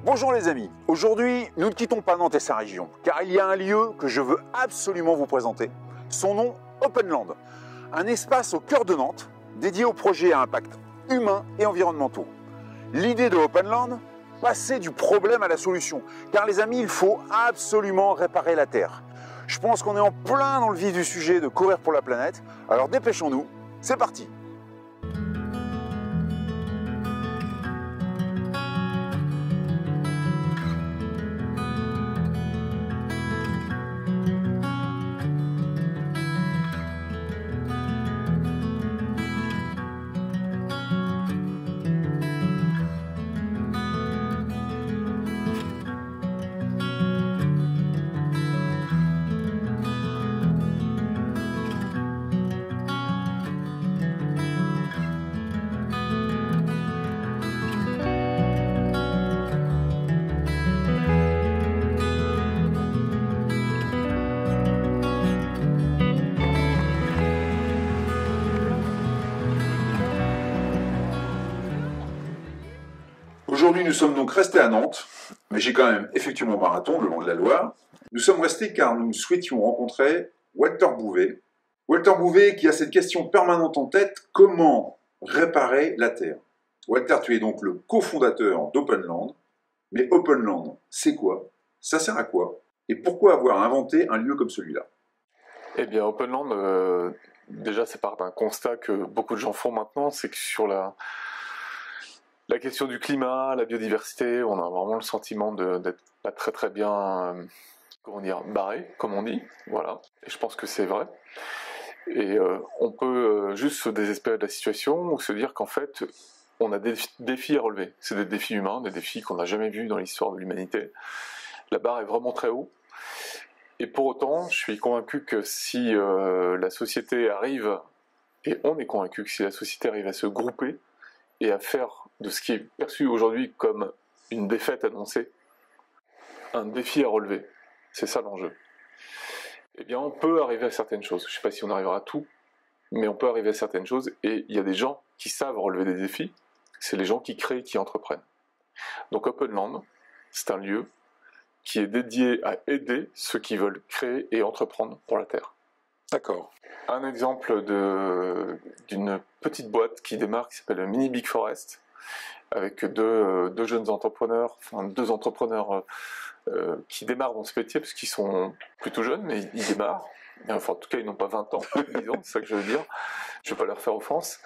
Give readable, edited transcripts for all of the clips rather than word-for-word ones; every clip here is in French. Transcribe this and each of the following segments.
Bonjour les amis, aujourd'hui nous ne quittons pas Nantes et sa région, car il y a un lieu que je veux absolument vous présenter. Son nom, Openland, un espace au cœur de Nantes, dédié aux projets à impact humain et environnementaux. L'idée de Openland, passer du problème à la solution, car les amis, il faut absolument réparer la Terre. Je pense qu'on est en plein dans le vif du sujet de courir pour la planète, alors dépêchons-nous, c'est parti! Aujourd'hui, nous sommes donc restés à Nantes, mais j'ai quand même effectué mon marathon le long de la Loire. Nous sommes restés car nous souhaitions rencontrer Walter Bouvet. Walter Bouvet qui a cette question permanente en tête, comment réparer la Terre? Walter, tu es donc le cofondateur d'Openland. Mais Openland, c'est quoi? Ça sert à quoi? Et pourquoi avoir inventé un lieu comme celui-là? Eh bien, Openland, déjà, c'est part d'un constat que beaucoup de gens font maintenant, c'est que sur la question du climat, la biodiversité, on a vraiment le sentiment d'être pas très bien, comment dire, barré, comme on dit, voilà. Et je pense que c'est vrai. Et on peut juste se désespérer de la situation ou se dire qu'en fait, on a des défis à relever. C'est des défis humains, des défis qu'on n'a jamais vus dans l'histoire de l'humanité. La barre est vraiment très haut. Et pour autant, je suis convaincu que si la société arrive, et on est convaincu que si la société arrive à se grouper et à faire de ce qui est perçu aujourd'hui comme une défaite annoncée, un défi à relever, c'est ça l'enjeu. Eh bien, on peut arriver à certaines choses. Je ne sais pas si on arrivera à tout, mais on peut arriver à certaines choses, et il y a des gens qui savent relever des défis, c'est les gens qui créent, qui entreprennent. Donc Openland, c'est un lieu qui est dédié à aider ceux qui veulent créer et entreprendre pour la Terre. D'accord. Un exemple d'une petite boîte qui démarre, qui s'appelle Mini Big Forest, avec deux jeunes entrepreneurs, enfin deux entrepreneurs qui démarrent dans ce métier, parce qu'ils sont plutôt jeunes, mais ils démarrent. Enfin, en tout cas, ils n'ont pas 20 ans, disons, c'est ça que je veux dire. Je ne vais pas leur faire offense.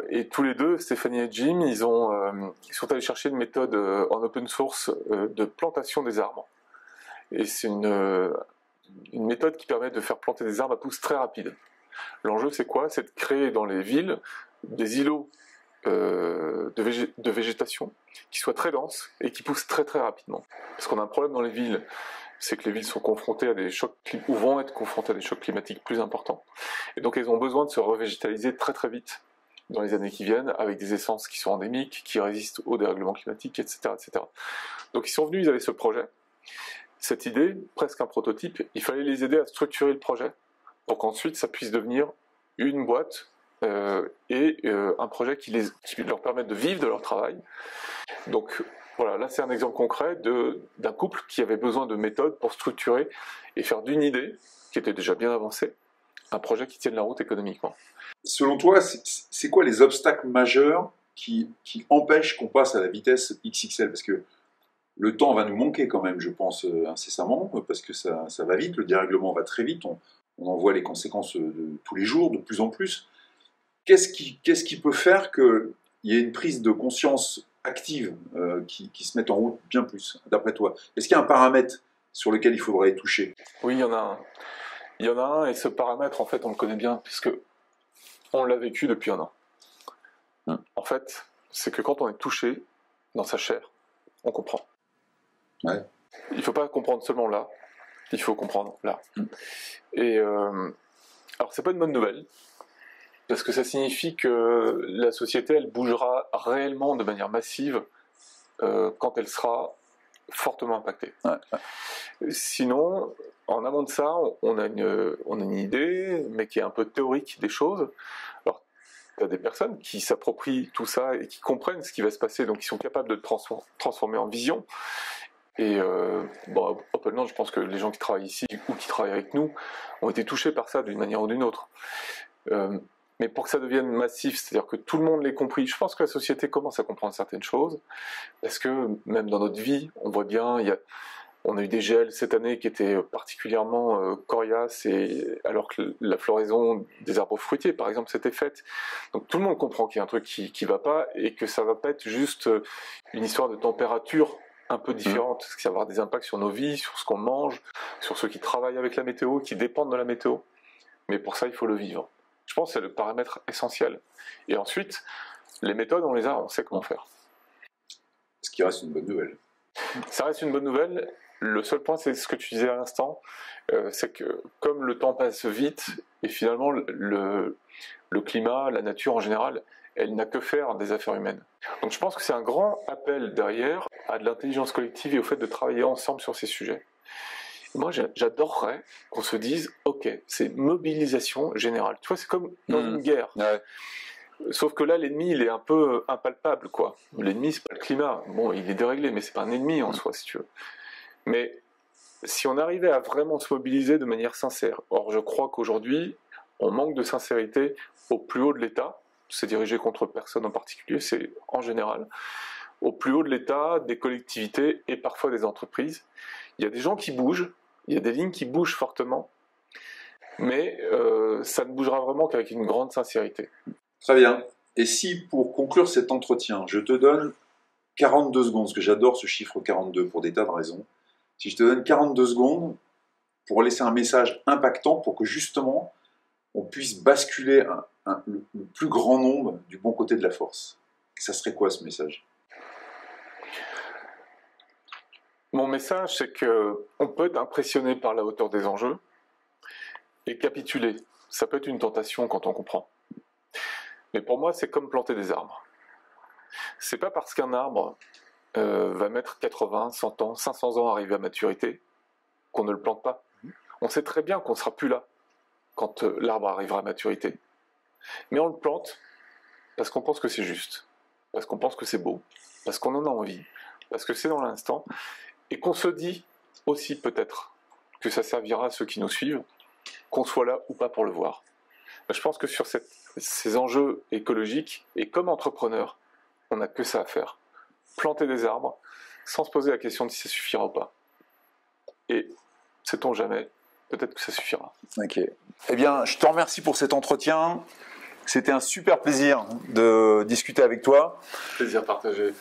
Et tous les deux, Stéphanie et Jim, ils sont allés chercher une méthode en open source de plantation des arbres. Et c'est une méthode qui permet de faire planter des arbres à pousse très rapide. L'enjeu, c'est quoi? C'est de créer dans les villes des îlots de végétation qui soient très denses et qui poussent très rapidement. Parce qu'on a un problème dans les villes, c'est que les villes sont confrontées à des chocs, ou vont être confrontées à des chocs climatiques plus importants. Et donc elles ont besoin de se revégétaliser très vite dans les années qui viennent, avec des essences qui sont endémiques, qui résistent au dérèglement climatique, etc. Donc ils sont venus, ils avaient ce projet, cette idée, presque un prototype, il fallait les aider à structurer le projet, pour qu'ensuite ça puisse devenir une boîte, un projet qui leur permette de vivre de leur travail. Donc voilà, là c'est un exemple concret d'un couple qui avait besoin de méthodes pour structurer et faire d'une idée, qui était déjà bien avancée, un projet qui tienne la route économiquement. Selon toi, c'est quoi les obstacles majeurs qui empêchent qu'on passe à la vitesse XXL? Parce que le temps va nous manquer quand même, je pense, incessamment, parce que ça va vite, le dérèglement va très vite, on en voit les conséquences de tous les jours, de plus en plus. Qu'est-ce qui peut faire qu'il y ait une prise de conscience active qui se mette en route bien plus, d'après toi? Est-ce qu'il y a un paramètre sur lequel il faudrait toucher? Oui, il y en a un. Il y en a un, et ce paramètre, en fait, on le connaît bien, puisque on l'a vécu depuis un an. En fait, c'est que quand on est touché dans sa chair, on comprend. Ouais. Il ne faut pas comprendre seulement là, il faut comprendre là. Et alors, c'est pas une bonne nouvelle, parce que ça signifie que la société, elle bougera réellement de manière massive quand elle sera fortement impactée. Sinon, en amont de ça, on a une idée, mais qui est un peu théorique des choses. Alors, tu as des personnes qui s'approprient tout ça et qui comprennent ce qui va se passer, donc ils sont capables de le transformer en vision. Et Openland, je pense que les gens qui travaillent ici ou qui travaillent avec nous ont été touchés par ça d'une manière ou d'une autre. Mais pour que ça devienne massif, c'est-à-dire que tout le monde l'ait compris, je pense que la société commence à comprendre certaines choses, parce que même dans notre vie, on voit bien, on a eu des gels cette année qui étaient particulièrement coriaces, alors que la floraison des arbres fruitiers, par exemple, s'était faite. Donc tout le monde comprend qu'il y a un truc qui ne va pas, et que ça ne va pas être juste une histoire de température un peu différente, parce que ça va avoir des impacts sur nos vies, sur ce qu'on mange, sur ceux qui travaillent avec la météo, qui dépendent de la météo. Mais pour ça, il faut le vivre. Je pense que c'est le paramètre essentiel. Et ensuite, les méthodes, on les a, on sait comment faire. Ce qui reste une bonne nouvelle. Ça reste une bonne nouvelle. Le seul point, c'est ce que tu disais à l'instant, c'est que comme le temps passe vite, et finalement le climat, la nature en général, elle n'a que faire des affaires humaines. Donc je pense que c'est un grand appel derrière à de l'intelligence collective et au fait de travailler ensemble sur ces sujets. Moi, j'adorerais qu'on se dise, ok, c'est mobilisation générale. Tu vois, c'est comme dans une guerre. Ouais. Sauf que là, l'ennemi, il est un peu impalpable, quoi. L'ennemi, c'est pas le climat. Bon, il est déréglé, mais c'est pas un ennemi en soi, si tu veux. Mais si on arrivait à vraiment se mobiliser de manière sincère, or je crois qu'aujourd'hui, on manque de sincérité au plus haut de l'État, c'est dirigé contre personne en particulier, c'est en général, au plus haut de l'État, des collectivités et parfois des entreprises. Il y a des gens qui bougent, il y a des lignes qui bougent fortement, mais ça ne bougera vraiment qu'avec une grande sincérité. Très bien. Et si, pour conclure cet entretien, je te donne 42 secondes, parce que j'adore ce chiffre 42 pour des tas de raisons, si je te donne 42 secondes pour laisser un message impactant pour que justement on puisse basculer le plus grand nombre du bon côté de la force, ça serait quoi ce message ? Mon message, c'est qu'on peut être impressionné par la hauteur des enjeux et capituler. Ça peut être une tentation quand on comprend. Mais pour moi, c'est comme planter des arbres. C'est pas parce qu'un arbre va mettre 80, 100 ans, 500 ans à arriver à maturité qu'on ne le plante pas. On sait très bien qu'on ne sera plus là quand l'arbre arrivera à maturité. Mais on le plante parce qu'on pense que c'est juste, parce qu'on pense que c'est beau, parce qu'on en a envie, parce que c'est dans l'instant, et qu'on se dit aussi peut-être que ça servira à ceux qui nous suivent, qu'on soit là ou pas pour le voir. Je pense que sur ces enjeux écologiques, et comme entrepreneur, on n'a que ça à faire. Planter des arbres, sans se poser la question de si ça suffira ou pas. Et, sait-on jamais, peut-être que ça suffira. Ok. Eh bien, je te remercie pour cet entretien. C'était un super plaisir de discuter avec toi. Plaisir partagé.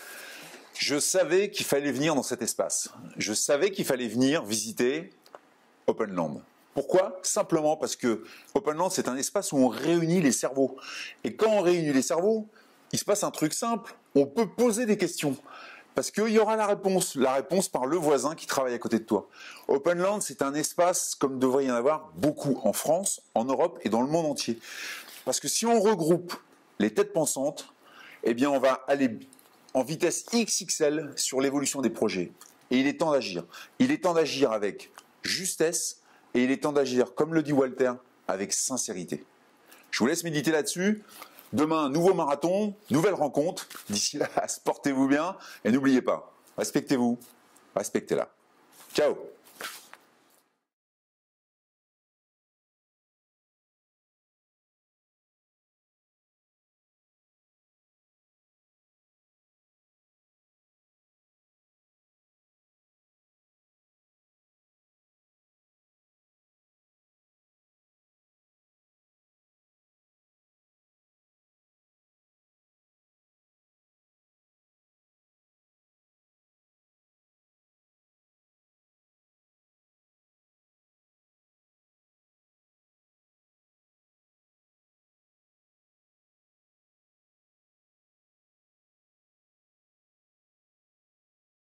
Je savais qu'il fallait venir dans cet espace. Je savais qu'il fallait venir visiter Openland. Pourquoi ? Simplement parce que Openland, c'est un espace où on réunit les cerveaux. Et quand on réunit les cerveaux, il se passe un truc simple. On peut poser des questions. Parce qu'il y aura la réponse par le voisin qui travaille à côté de toi. Openland, c'est un espace comme devrait y en avoir beaucoup en France, en Europe et dans le monde entier. Parce que si on regroupe les têtes pensantes, eh bien on va aller en vitesse XXL sur l'évolution des projets. Et il est temps d'agir. Il est temps d'agir avec justesse et il est temps d'agir, comme le dit Walter, avec sincérité. Je vous laisse méditer là-dessus. Demain, nouveau marathon, nouvelle rencontre. D'ici là, portez-vous bien et n'oubliez pas, respectez-vous, respectez-la. Ciao.